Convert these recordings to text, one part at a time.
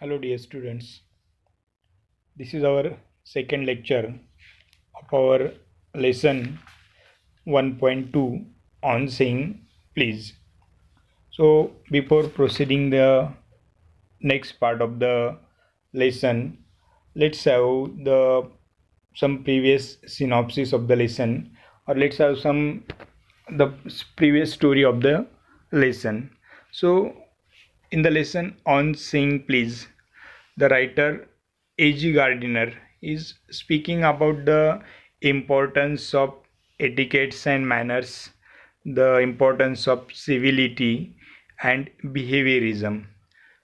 Hello dear students, this is our second lecture of our lesson 1.2 on saying please. So before proceeding the next part of the lesson, let's have the some previous synopsis of the lesson, or let's have some the previous story of the lesson. So in the lesson on saying please, the writer A.G. Gardiner is speaking about the importance of etiquettes and manners, the importance of civility and behaviorism.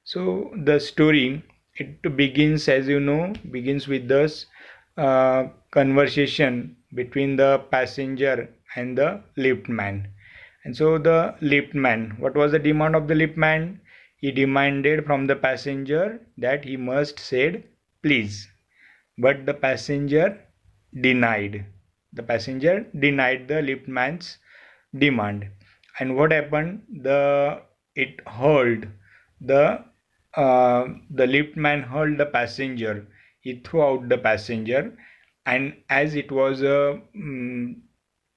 So the story, it begins, as you know, begins with this conversation between the passenger and the liftman. And so the liftman, what was the demand of the liftman? He demanded from the passenger that he must said please, but the passenger denied. The passenger denied the liftman's demand. And what happened? It hurled the the liftman hurled the passenger. He threw out the passenger, and as it was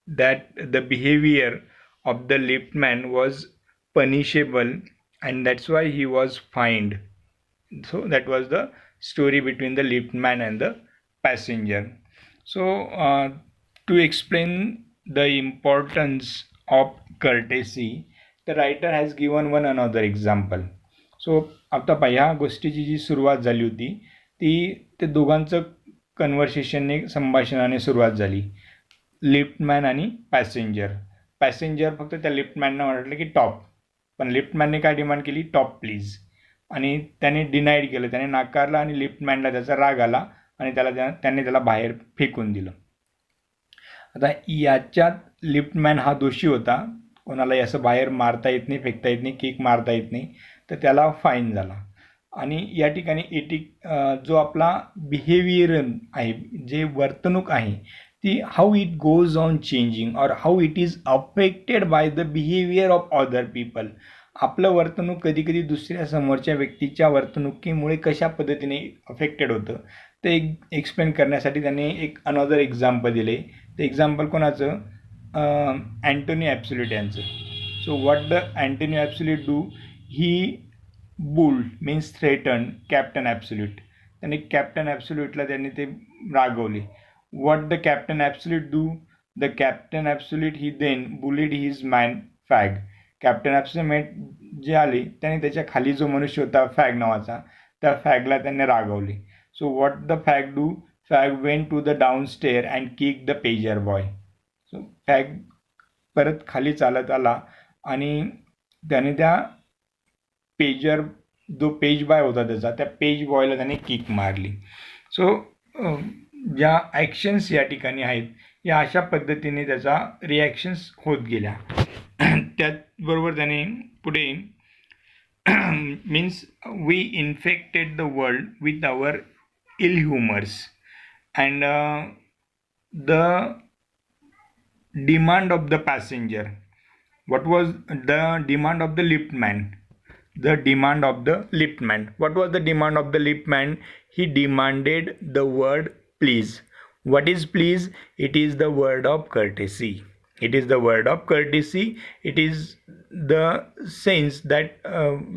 that the behavior of the liftman was punishable, and that's why he was fined. So that was the story between the liftman and the passenger. So to explain the importance of courtesy, the writer has given one another example. So आता ह्या गोष्टीची जी सुरुवात झाली होती ती ते दोघांचं कन्व्हर्सेशनने संभाषणाने सुरुवात झाली, लिफ्टमॅन आणि पॅसेंजर. पॅसेंजर फक्त त्या लिफ्टमॅननं म्हटलं की टॉप, पण लिफ्टमॅनने काय डिमांड केली? Top please. आणि त्याने डिनाईड केलं, त्याने नाकारलं आणि लिफ्टमॅनला त्याचा राग आला आणि त्याने त्याला बाहेर फेकून दिलं. आता याच्यात लिफ्टमॅन हा दोषी होता, कोणालाही असं बाहेर मारता येत नाही, फेकता येत नाही, किक मारता येत नाही, तर त्याला फाईन झाला. आणि या ठिकाणी जो आपला बिहेवियर आहे, जे वर्तणूक आहे ती how it goes on changing और how it is affected by the behaviour of other people. आपलं वर्तणूक कधी कधी दुसऱ्या समोरच्या व्यक्तीच्या वर्तणुकीमुळे कशा पद्धतीने अफेक्टेड होतं ते एक्सप्लेन करण्यासाठी त्याने एक अनदर एक्झाम्पल दिले. ते एक्झाम्पल कोणाचं? अँटोनी ॲब्सोल्यूट यांचं. So what the Antony Absolute do? He bullied means threaten captain Absolute. त्याने कॅप्टन ॲब्सोल्यूटला त्यांनी ते रागवले. What the captain Absolute do? The captain Absolute he then bullied his man Fag. Captain Absolute जे आले त्याने त्याच्या खाली जो मनुष्य होता फॅग नावाचा, त्या फॅगला त्यांनी रागवले. So what the Fag do? Fag went to the down stair and kick the pager boy. So Fag परत खाली चालत आला आणि त्याने त्या जो पेज बॉय होता त्याचा, त्या पेज बॉयला त्याने किक मारली. सो ज्या ॲक्शन्स या ठिकाणी आहेत या अशा पद्धतीने त्याचा रिॲक्शन्स होत गेल्या. त्याचबरोबर त्याने पुढे means we infected the world with our ill humours and the demand of the passenger. what was the demand of the liftman? The demand of the liftman. What was the demand of the liftman? He demanded the word please. What is please? It is the word of courtesy. It is the word of courtesy. It is the sense that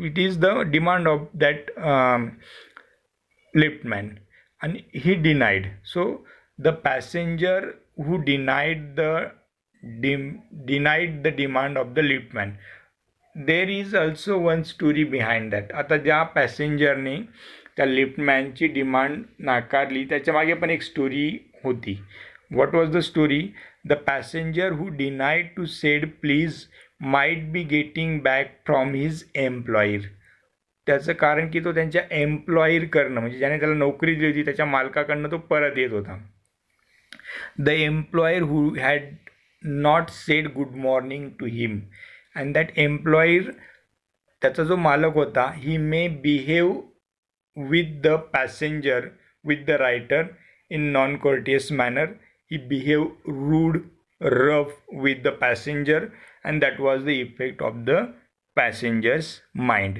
it is the demand of that liftman, and he denied. So the passenger who denied the demand of the liftman. There is also one story behind that. आता ज्या पॅसेंजरने त्या लिफ्टमॅनची demand नाकारली त्याच्या मागे पण एक story होती. What was the story? The passenger who denied to said please might be getting back from his employer. त्याचं कारण की तो त्यांच्या एम्प्लॉयरकडनं, म्हणजे ज्याने त्याला नोकरी दिली होती त्याच्या मालकाकडनं तो परत येत होता. The employer who had not said good morning to him, and that employer, त्याचा जो मालक होता, he may behave with the passenger, with the writer in non courteous manner. He behaved rude, rough with the passenger, and that was the effect of the passengers mind.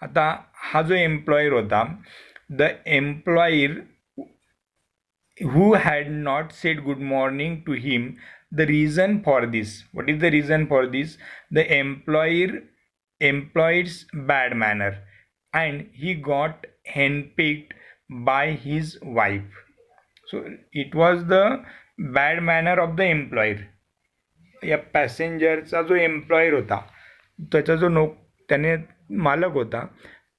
आता हा जो employer होता, the employer who had not said good morning to him. The reason for this, what is the reason for this? The employer's bad manner, and he got handpicked by his wife. So it was the bad manner of the employer. या पॅसेंजरचा जो employer होता, त्याचा जो त्याने मालक होता,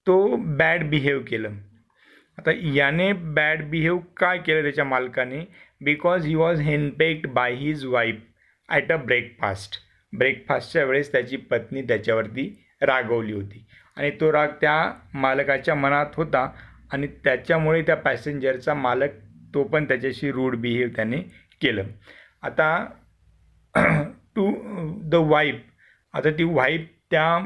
तो bad behave केलं. आता याने बॅड बिहेव काय केलं त्याच्या मालकाने? Because he was henpecked by his wife at a ब्रेकफास्टच्या वेळेस त्याची पत्नी त्याच्यावरती रागवली होती आणि तो राग त्या मालकाच्या मनात होता आणि त्याच्यामुळे त्या पॅसेंजरचा मालक तो पण त्याच्याशी रूड बिहेव त्याने केलं. आता टू द वाईफ, आता ती वाईफ त्या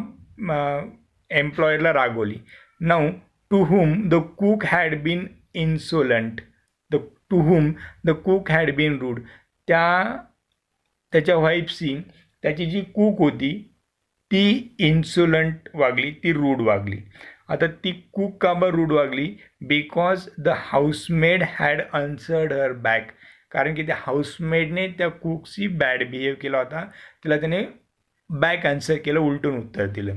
एम्प्लॉयरला रागवली. नाऊ to whom the cook had been insolent, to whom the cook had been rude. त्याच्या वाईफशी त्याची जी कूक होती ती इन्सोलंट वागली, ती रूड वागली. आता ती कूक का बरं रूड वागली? Because the housemaid had answered her back. कारण की त्या हाऊसमेडने त्या कुकशी बॅड बिहेव केला होता, तिला त्याने बॅक आन्सर केलं, उलटून उत्तर दिलं.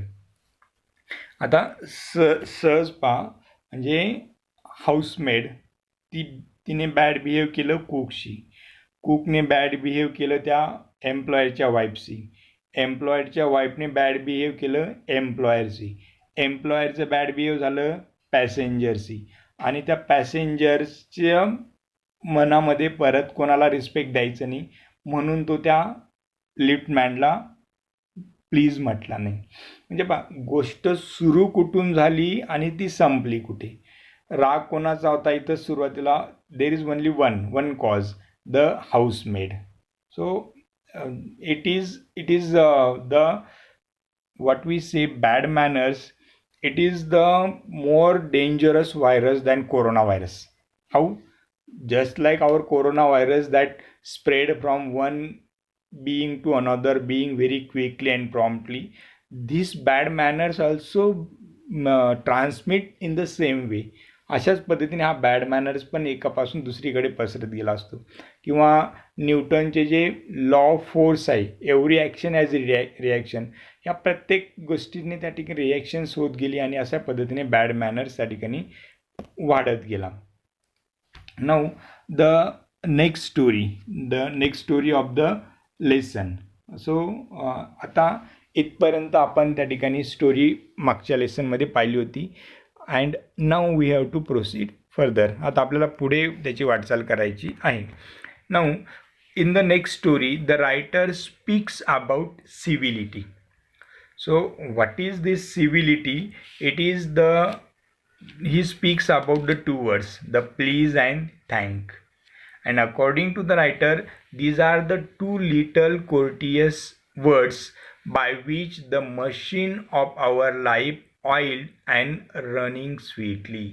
आता सहज पहा, म्हणजे हाऊसमेड तिने बॅड बिहेव केलं कुकशी, कुकने बॅड बिहेव केलं त्या एम्प्लॉयरच्या वाईफशी, एम्प्लॉयरच्या वाईफने बॅड बिहेव केलं एम्प्लॉयरशी, एम्प्लॉयरचं बॅड बिहेव झालं पॅसेंजरशी, आणि त्या पॅसेंजर्सच्या मनामध्ये परत कोणाला रिस्पेक्ट द्यायचं नाही म्हणून तो त्या लिफ्टमॅनला प्लीज म्हटला नाही. म्हणजे बा, गोष्ट सुरू कुठून झाली आणि ती संपली कुठे? राग कोणाचा होता इथं सुरुवातीला? There is only one cause, the housemaid. So it is the what we say bad manners, it is the more dangerous virus than coronavirus. How? Just like our coronavirus that spread from one being to another being very quickly and promptly, these bad manners also transmit in the same way. अशाच पद्धतीने हा bad manners पण एकापासून दुसरीकडे पसरत गेला असतो. किंवा न्यूटनचे जे law of force आहे, एव्हरी ॲक्शन ॲज रिॲक्शन, या प्रत्येक गोष्टीने त्या ठिकाणी रिॲक्शन्स होत गेली आणि अशा पद्धतीने बॅड मॅनर्स त्या ठिकाणी वाढत गेला. Now the next story of the lesson. सो आता इथपर्यंत आपण त्या ठिकाणी स्टोरी मागच्या लेसनमध्ये पाहिली होती. And now we have to proceed further. आता आपल्याला पुढे त्याची वाटचाल करायची आहे. Now in the next story the writer speaks about civility. So what is this civility? It is he speaks about the two words, the please and thank. And according to the writer, these are the two little courteous words by which the machine of our life oiled and running sweetly.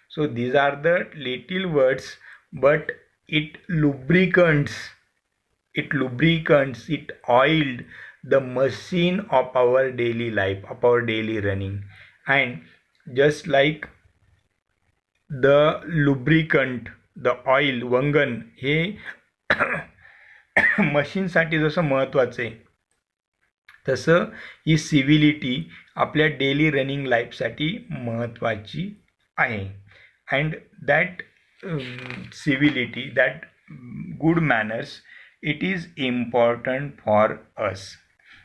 So these are the little words, but it lubricants, it oiled the machine of our daily life, of our daily running. And just like the lubricant, the oil, वंगण हे मशीनसाठी जसं महत्त्वाचं आहे, तसं ही सिव्हिलिटी आपल्या daily running लाईफसाठी महत्त्वाची आहे. And that civility, that good manners, it is important for us.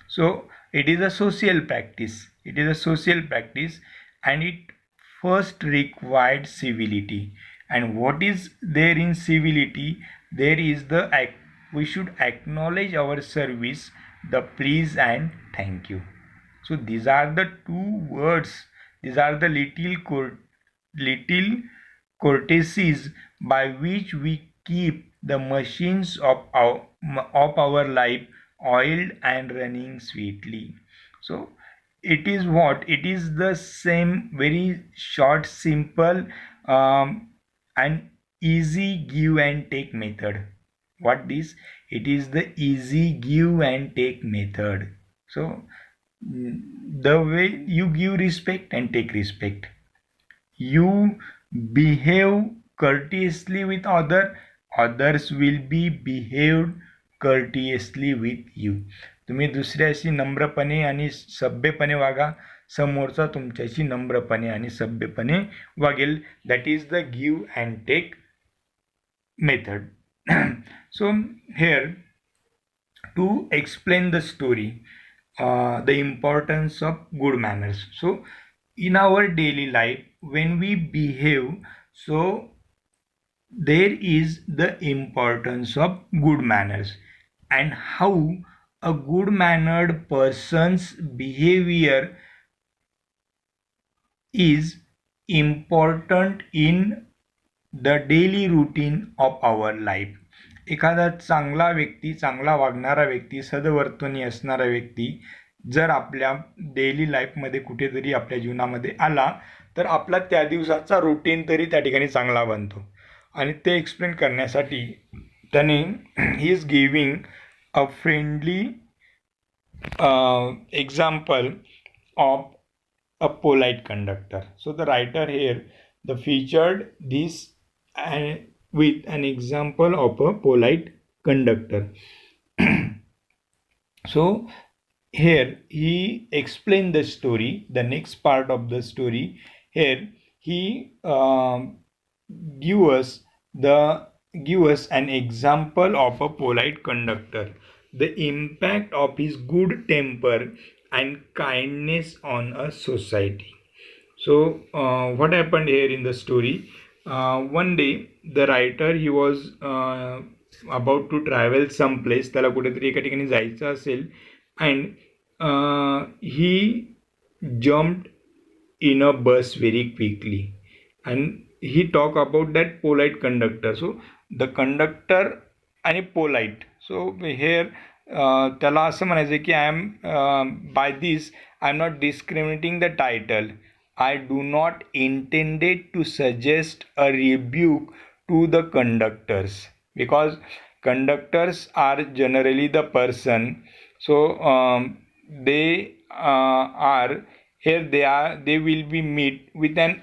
So it is a social practice, and it first required civility. And what is there in civility? There is we should acknowledge our service, the please and thank you. So these are the two words, these are the little courtesies by which we keep the machines of our life oiled and running sweetly. So it is what? It is the same very short, simple and easy give and take method. What this? It is the easy give and take method. So the way you give respect and take respect. You behave courteously with others will be behaved courteously with you. तुम्ही दुसऱ्याशी नम्रपणे आणि सभ्यपणे वागा, समोरचा तुमच्याशी नम्रपणे आणि सभ्यपणे वागेल. That is the give and take method. So here, to explain the story, the importance of good manners. So in our daily life, when we behave, so there is the importance of good manners and how a good mannered person's behavior is important in the daily routine of our life. एखादा चांगला व्यक्ती, चांगला वागणारा व्यक्ती, सद्वर्तनी असणारा व्यक्ती जर आपल्या daily लाईफमध्ये कुठेतरी आपल्या जीवनामध्ये आला तर आपला त्या दिवसाचा रुटीन तरी त्या ठिकाणी चांगला बनतो. आणि ते एक्सप्लेन करण्यासाठी त्याने he is giving a friendly example of a polite conductor. So the writer here featured this with an example of a polite conductor. So here he explained the story, the next part of the story. Here he give us an example of a polite conductor, the impact of his good temper and kindness on a society. So what happened here in the story, one day the writer, he was about to travel someplace, त्याला कुठेतरी एका ठिकाणी जायचं असेल, and he jumped in a bus very quickly, and he talk about that polite conductor. So the conductor आणि polite. So here त्याला असं म्हणायचं की I am by this I am not discriminating the title. I do not intended to suggest a rebuke to the conductors, because conductors are generally the person. So they are here. They will be meet with an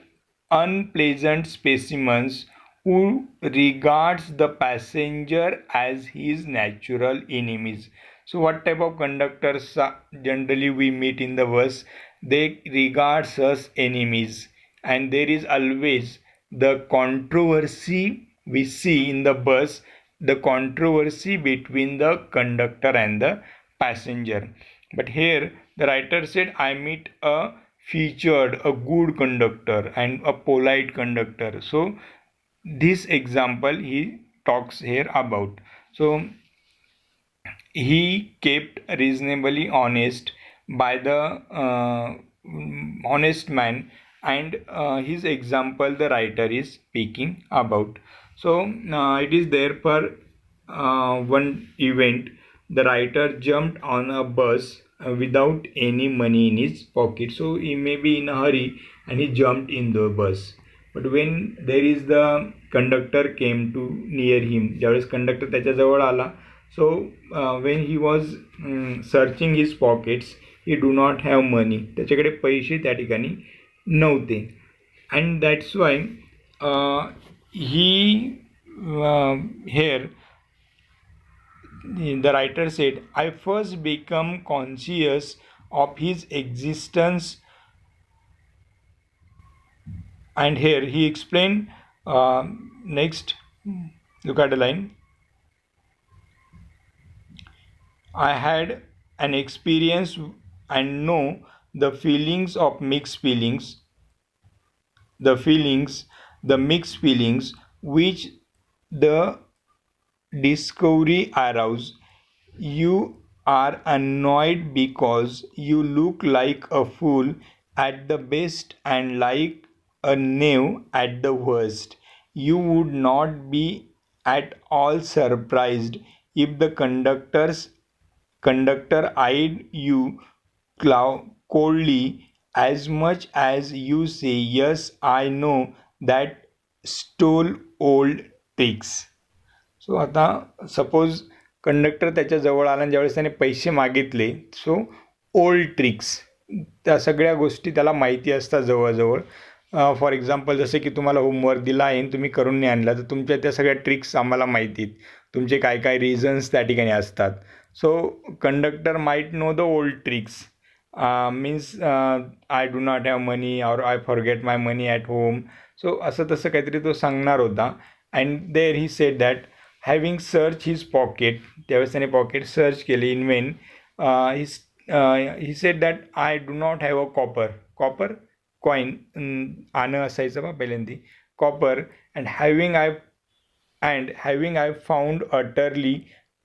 unpleasant specimens who regards the passenger as his natural enemies. So what type of conductors generally we meet in the bus? They regards us enemies, and there is always the controversy we see in the bus, the controversy between the conductor and the passenger. But here the writer said, I meet a featured, a good conductor and a polite conductor. So this example he talks here about. So he kept reasonably honest by the honest man, and his example the writer is speaking about. So it is there for one event, the writer jumped on a bus without any money in his pocket. So he may be in a hurry and he jumped in the bus, but when there is the conductor came to near him, ज्यावेळेस conductor त्याच्याजवळ आला, so when he was searching his pockets, he do not have money, त्याच्याकडे पैसे त्या ठिकाणी नव्हते, and that's why he here the writer said, I first become conscious of his existence. And here he explained, next look at the line, I had an experience and know the feelings of mixed feelings, the mixed feelings which the discovery arouse. You are annoyed because you look like a fool at the best and like a knave at the worst. You would not be at all surprised if the conductor eyed you coldly, as much as you say, yes, I know that stole old tricks. सो आता suppose conductor त्याच्याजवळ आला आणि ज्यावेळेस त्याने पैसे मागितले, so old tricks, त्या सगळ्या गोष्टी त्याला माहिती असतात जवळजवळ. फॉर एक्झाम्पल जसे की तुम्हाला होमवर्क दिला आहे आणि तुम्ही करून नाही आणला, तर तुमच्या त्या सगळ्या ट्रिक्स आम्हाला माहिती आहेत. तुमचे काय काय रिझन्स त्या ठिकाणी असतात. So conductor might know the old tricks. Means I do not have money or I forget my money at home. So असं तसं काहीतरी तो सांगणार होता. And there he said that having search his pocket, त्यावेळेस त्याने पॉकेट सर्च केली in vain. He said that I do not have a copper coin, आणं असायचं बा पहिल्यांदी, copper. And having I found utterly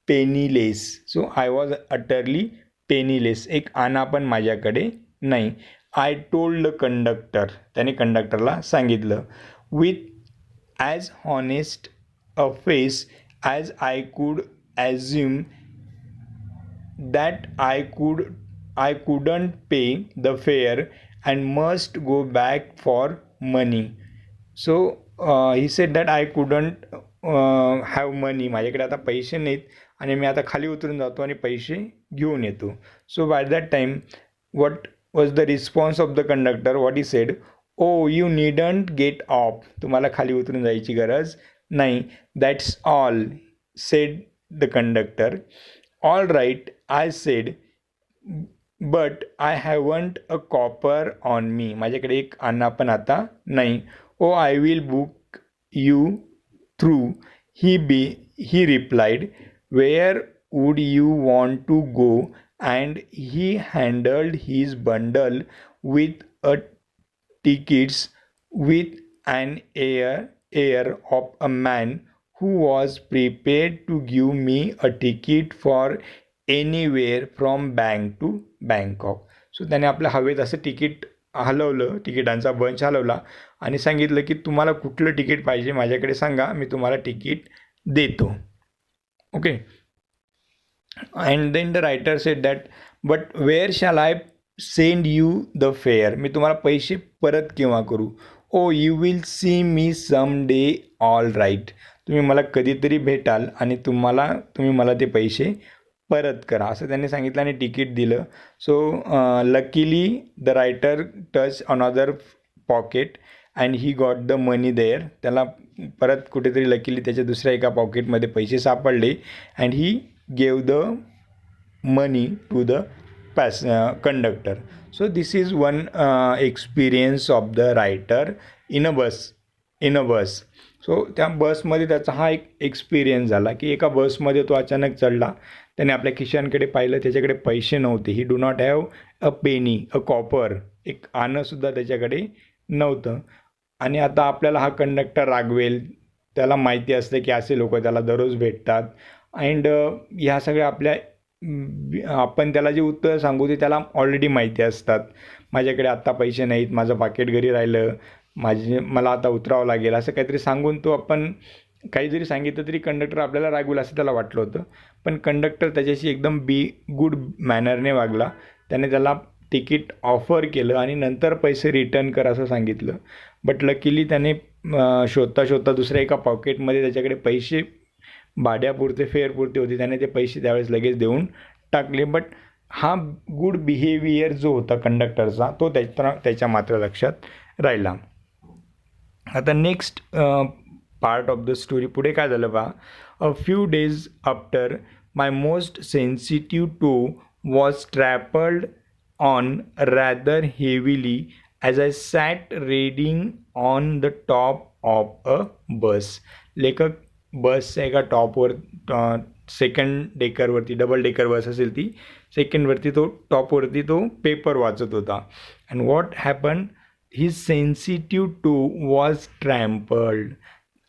penniless. So I was utterly penniless, एक आणा पण माझ्याकडे नाही. आय टोल्ड द कंडक्टर, त्याने कंडक्टरला सांगितलं. With as honest a face as I could assume that I couldn't pay the fare and must go back for money. So he said that I couldn't have money, माझ्याकडे आता पैसे नाहीत आणि मी आता खाली उतरून जातो आणि पैसे घेऊन येतो. So by that time what was the response of the conductor? What he said, oh you needn't get off, तुम्हाला खाली उतरून जायची गरज नाही. That's all, said the conductor. All right, I said, but I haven't a copper on me, माझ्याकडे एक आणा पण आता नाही. Oh I will book you through, he replied. Where would you want to go? And he handled his bundle with a tickets with an air of a man who was prepared to give me a ticket for anywhere from Bank to Bangkok. सो त्याने आपल्या हवेत असं ticket हलवलं, तिकिटांचा bunch हलवला आणि सांगितलं की तुम्हाला कुठलं तिकीट पाहिजे माझ्याकडे सांगा, मी तुम्हाला तिकीट देतो. Okay. And then the writer said that but where shall I send you the fare, मी तुम्हाला पैसे परत केव्हा करू? Oh you will see me some day, all right, तुम्ही मला कधीतरी भेटाल आणि तुम्ही मला ते पैसे परत करा, असं त्यांनी सांगितलं आणि तिकीट दिलं. So luckily the writer touch another pocket and he got the money there, त्याला परत कुठेतरी लकीली त्याच्या दुसऱ्या एका पॉकेटमध्ये पैसे सापडले. And he gave the money to the conductor. So this is one experience of the writer in a bus. So त्या बसमध्ये त्याचा हा एक एक्सपिरियन्स झाला की एका बसमध्ये तो अचानक चढला, त्याने आपल्या खिशांकडे पाहिलं, त्याच्याकडे पैसे नव्हते. ही do not have a Penney, a copper, एक आणंसुद्धा त्याच्याकडे नव्हतं. आणि आता आपल्याला हा कंडक्टर रागवेल, त्याला माहिती असतं की असे लोक त्याला दररोज भेटतात. अँड ह्या सगळ्या आपण त्याला जे उत्तर सांगू ते त्याला ऑलरेडी माहिती असतात. माझ्याकडे आत्ता पैसे नाहीत, माझं पाकिट घरी राहिलं, मला आता उतरावं लागेल, असं काहीतरी सांगून तो आपण काही जरी सांगितलं तरी कंडक्टर आपल्याला रागवेल असं त्याला वाटलं होतं. पण कंडक्टर त्याच्याशी एकदम गुड मॅनरने वागला. त्याने त्याला तिकीट ऑफर केलं आणि नंतर पैसे रिटर्न कर असं सांगितलं. बट लकीली त्याने शोधता दुसऱ्या एका पॉकेटमध्ये त्याच्याकडे पैसे भाड्यापुरते फेअरपुरते होते, त्याने ते पैसे त्यावेळेस लगेच देऊन टाकले. बट हा गुड बिहेवियर जो होता कंडक्टरचा तो त्याच्या मात्र लक्षात राहिला. आता next part of the story पुढे काय झालं बा. A few days after my most sensitive toe was trampled on rather heavily as I sat reading on the top of a bus. लेखक बसच्या एका टॉपवर, सेकंड डेकरवरती, डबल डेकर बस असेल ती, सेकंडवरती तो टॉपवरती तो पेपर वाचत होता. And what happen, his sensitive toe was trampled.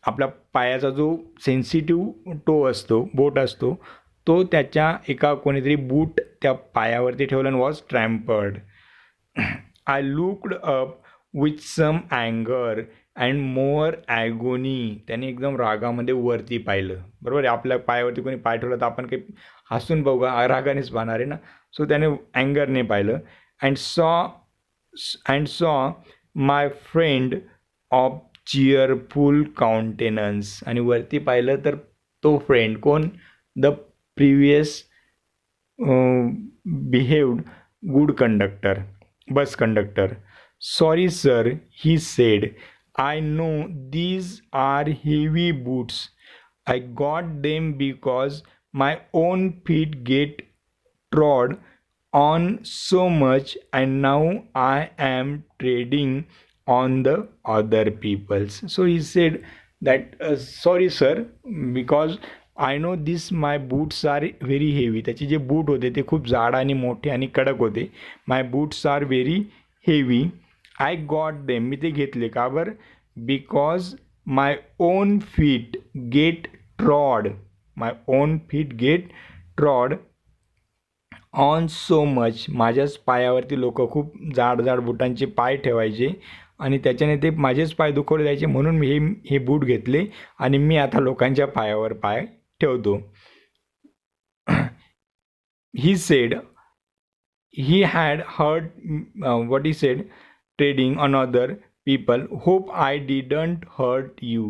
आपल्या पायाचा जो सेन्सिटिव्ह टो असतो, बोट असतो, तो त्याच्या एका कोणीतरी बूट त्या पायावरती ठेवला आणि was trampled. I looked up with some अँगर अँड मोअर ॲगोनी. त्याने एकदम रागामध्ये वरती पाहिलं. बरोबर आहे, आपल्या पायावरती कोणी पाय ठेवला तर आपण काही हसून बघू, रागानेच पाहणार आहे ना. सो त्याने अँगरने पाहिलं. And saw my friend of cheerful countenance. आणि वरती पाहिलं तर तो फ्रेंड कोण, the previous behaved good conductor, bus conductor. Sorry, sir, he said. I know these are heavy boots. I got them because my own feet get trod on so much, and now I am treading on the other people's. So he said that, sorry sir, because I know this my boots are very heavy. त्याचे जे boot होते ते खूप जाड आणि मोठे आणि कडक होते. My boots are very heavy. I got them, मी ते घेतले का बरं, because my own feet get trod, my own feet get trod on so much. माझ्याच पायावरती लोक खूप जाड जाड बुटांचे पाय ठेवायचे आणि त्याच्याने ते माझेच पाय दुखवले जायचे, म्हणून मी हे बूट घेतले आणि मी आता लोकांच्या पायावर पाय ठेवतो. He said he had heard what he said, trading on other people. Hope I didn't hurt you.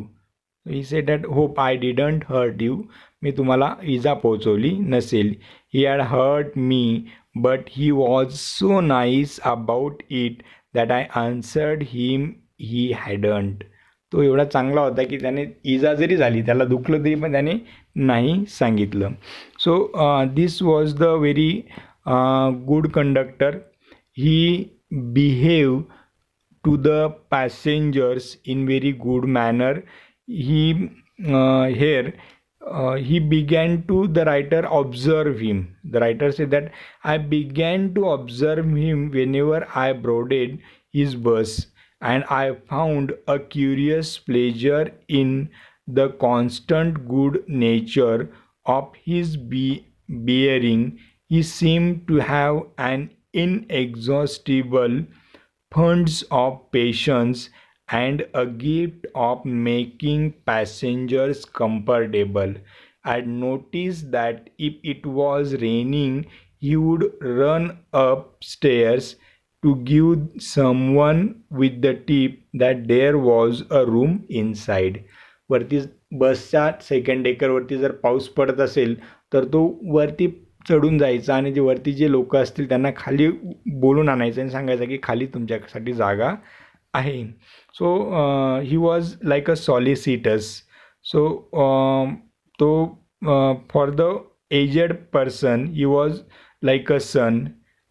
He said that, hope I didn't hurt you. मी तुम्हाला इजा पोहोचवली नसेल. He had hurt me, but he was so nice about it that I answered him he hadn't. तो एवढा चांगला होता की त्याने इजा जरी झाली, त्याला दुखलं तरी पण त्याने नाही सांगितलं. So this was the very good conductor. He behaved to the passengers in very good manner. He he began to, the writer, observe him. The writer said that I began to observe him whenever I boarded his bus, and I found a curious pleasure in the constant good nature of his bearing. He seemed to have an inexhaustible funds of patience and a gift of making passengers comfortable. I noticed that if it was raining, he would run upstairs to give someone with the tip that there was a room inside. वरती बसच्या second डेकरवरती जर पाऊस पडत असेल तर तो वरती चढून जायचा आणि जे वरती जे लोक असतील त्यांना खाली बोलून आणायचं आणि सांगायचं की खाली तुमच्यासाठी जागा आहे. सो ही was like a solicitous. So तो for the aged person he was like a son,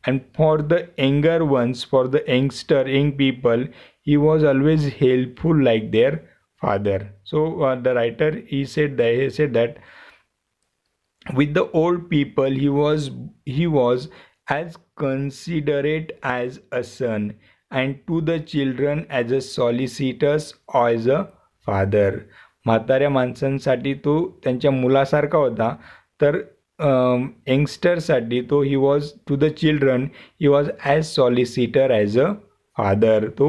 and for the younger ones, for the young people, he was always helpful like their father. So the writer, he said that with the old people he was as considerate as a son, and to the children as a solicitous as a father. म्हाताऱ्या माणसांसाठी तो त्यांच्या मुलासारखा होता, तर यंगस्टरसाठी तो he was to the children he was as solicitor as a father. तो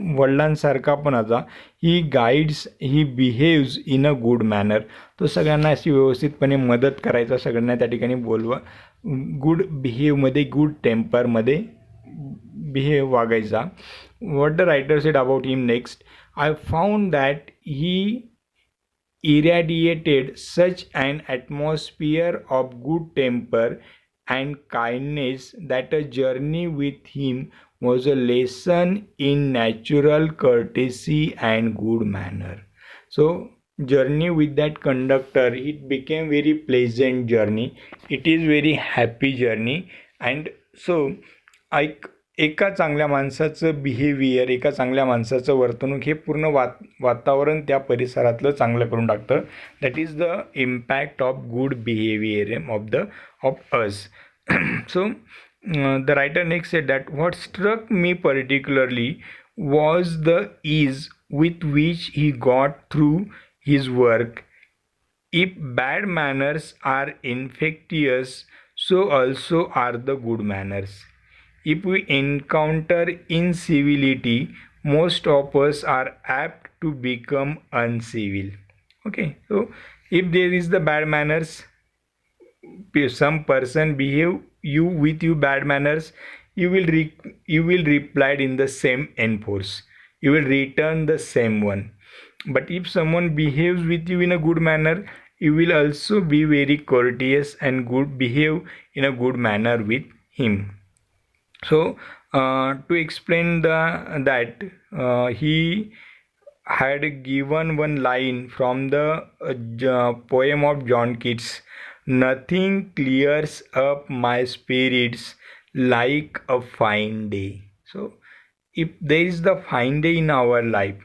वडिलांसारखा पण होता. He guides, he behaves in a good manner. तो सगळ्यांना अशी व्यवस्थितपणे मदत करायचा, सगळ्यांना त्या ठिकाणी बोलवा, गुड बिहेवमध्ये, गुड टेम्परमध्ये बिहेव वागायचा. What the writer said about him next, I found that he irradiated such an atmosphere of good temper and kindness that a journey with him was a lesson in natural courtesy and good manner. So journey with that conductor, it became very pleasant journey. It is very happy journey. And so एका चांगल्या माणसाचं behaviour, एका चांगल्या माणसाचं वर्तणूक हे पूर्ण वातावरण त्या परिसरातलं चांगलं करून टाकतं. That is the impact of good behaviour of us. So the writer next said that what struck me particularly was the ease with which he got through his work. If bad manners are infectious, so also are the good manners. If we encounter incivility, most of us are apt to become uncivil. Okay, so if there is the bad manners, some person behave you with you bad manners, you will reply in the same enforce, you will return the same one. But if someone behaves with you in a good manner, you will also be very courteous and good, behave in a good manner with him. So to explain that he had given one line from the poem of John Keats. Nothing clears up my spirits like a fine day. So if there is the fine day in our life,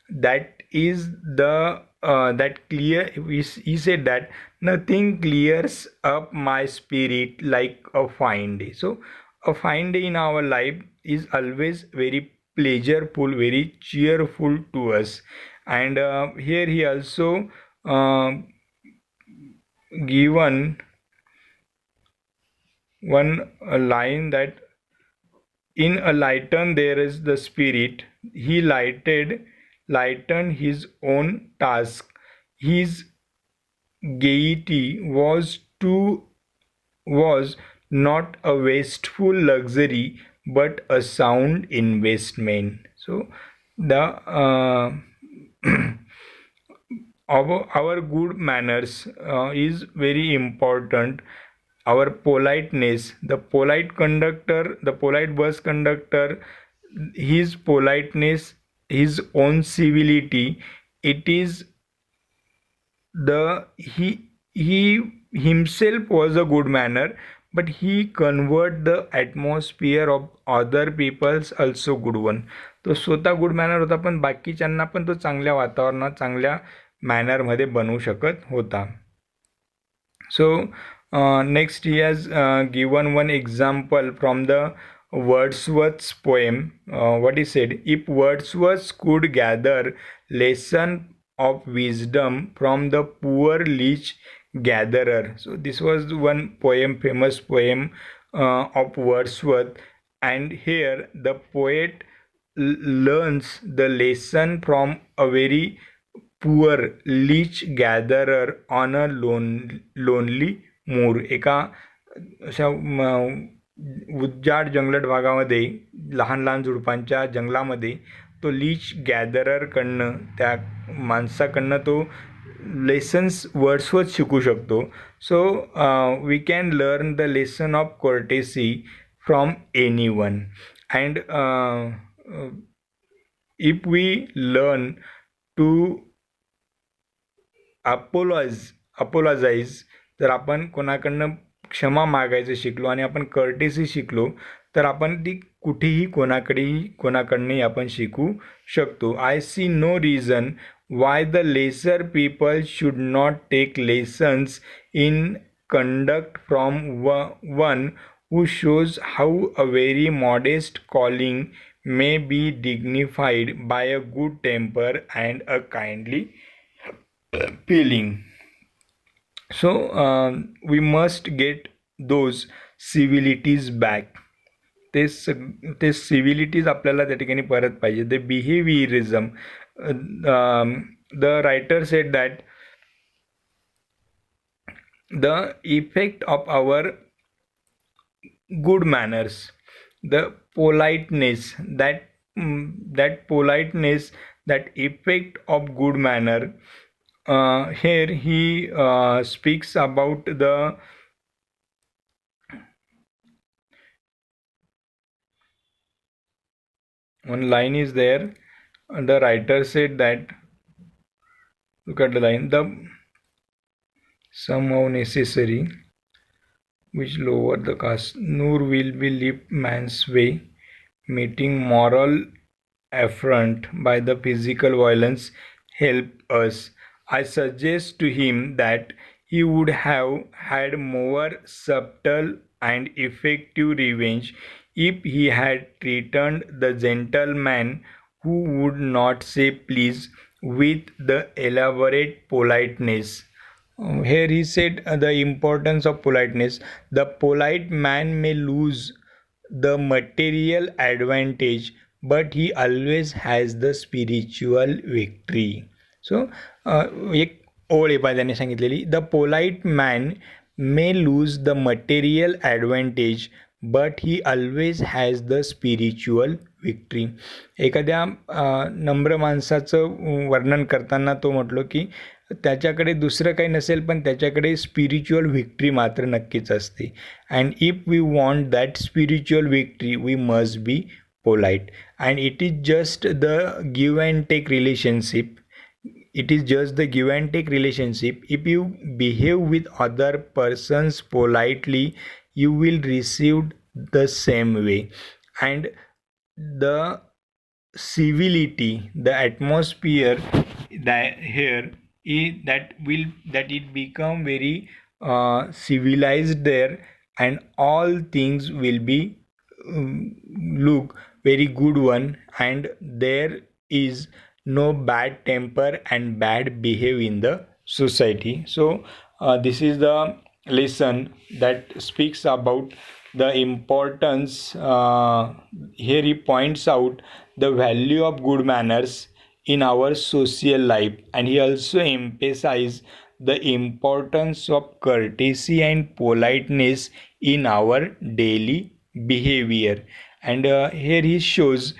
that is the that clear he said that nothing clears up my spirit like a fine day. So a fine day in our life is always very pleasureful, very cheerful to us. And here he also uh, given one line that in a lighten there is the spirit. He lightened his own task. His gaiety was not a wasteful luxury but a sound investment. So the our good manners is very important. Our politeness, the polite bus conductor, his politeness, his own civility, it is the he himself was a good manner, but he convert the atmosphere of other people's also good one. तो स्वतः good manner होता, पण बाकीच्यांना पण तो चांगल्या वातावरणात, चांगल्या मॅनरमध्ये बनवू शकत होता. So next he has given one example from the Wordsworth's poem. What he said: if Wordsworth could gather lesson of wisdom from the poor leech gatherer. So this was one poem, famous poem of Wordsworth, and here the poet learns the lesson from a very poor leech gatherer on a lonely moor. एका अशा उज्जाड जंगलट भागामध्ये, लहान लहान झुडपांच्या जंगलामध्ये तो Leach गॅदररकडनं, त्या माणसाकडनं तो lessons Wordsworth शिकू शकतो. So we can learn the lesson of courtesy from anyone. And if we learn to apologise, जर आपण कोणाकडनं क्षमा मागायचं शिकलो आणि आपण कर्टेसी शिकलो, तर आपण ती कुठेही कोणाकडनंही आपण शिकू शकतो. I see no reason why the lesser people should not take lessons in conduct from one who shows how a very modest calling may be dignified by a good temper and a kindly feeling. So we must get those civilities back. ते सिव्हिलिटीज आपल्याला त्या ठिकाणी परत पाहिजे. The behaviourism, the writer said that the effect of our good manners, the politeness, that politeness, that effect of good manner. Here he speaks about the one line is there. The writer said that, look at the line, the somehow necessary which lower the caste, nor will be lift man's way, meeting moral affront by the physical violence help us. I suggest to him that he would have had more subtle and effective revenge if he had treated the gentleman who would not say please with the elaborate politeness. Here he said the importance of politeness. The polite man may lose the material advantage, but he always has the spiritual victory. So एक ओळ आहे त्याने सांगितलेली, the polite man may lose the material advantage but he always has the spiritual victory. एखाद्या नम्र माणसाचं वर्णन करताना तो म्हटलो की त्याच्याकडे दुसरं काही नसेल पण त्याच्याकडे स्पिरिच्युअल व्हिक्ट्री मात्र नक्कीच असते. And if we want that spiritual victory we must be polite. And it is just the give and take relationship. It is just the give and take relationship. If you behave with other persons politely, you will receive the same way. And the civility, the atmosphere that here is that it become very civilized there, and all things will be look very good one, and there is no bad temper and bad behavior in the society. So this is the lesson that speaks about the importance. Here he points out the value of good manners in our social life, and he also emphasizes the importance of courtesy and politeness in our daily behavior. And here he shows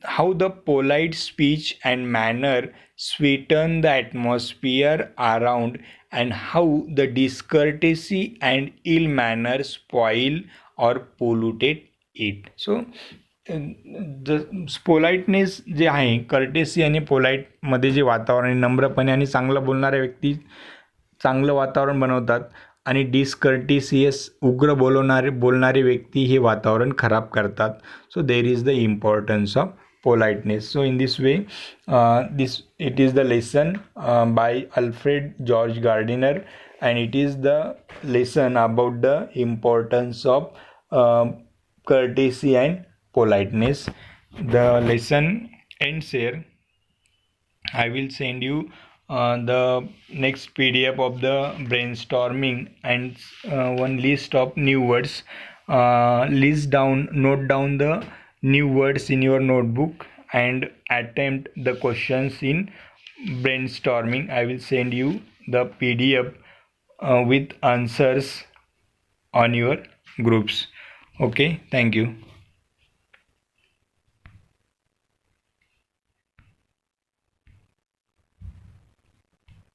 how the polite speech and manner sweeten the atmosphere around, and how the discourtesy and ill manner spoil or polluted it. So politeness जे आहे, courtesy आणि पोलाइटमध्ये जे वातावरण नम्रपणे आणि चांगलं बोलणाऱ्या व्यक्ती चांगलं वातावरण बनवतात, आणि डिसकर्टिसियस उग्र बोलणारे व्यक्ती हे वातावरण खराब करतात. So there is the importance of politeness. So in this way, it is the lesson by Alfred George Gardiner, and it is the lesson about the importance of courtesy and politeness. The lesson ends here. I will send you the next PDF of the brainstorming and one list of new words. Note down the new words in your notebook and attempt the questions in brainstorming. I will send you the PDF with answers on your groups. Okay, thank you.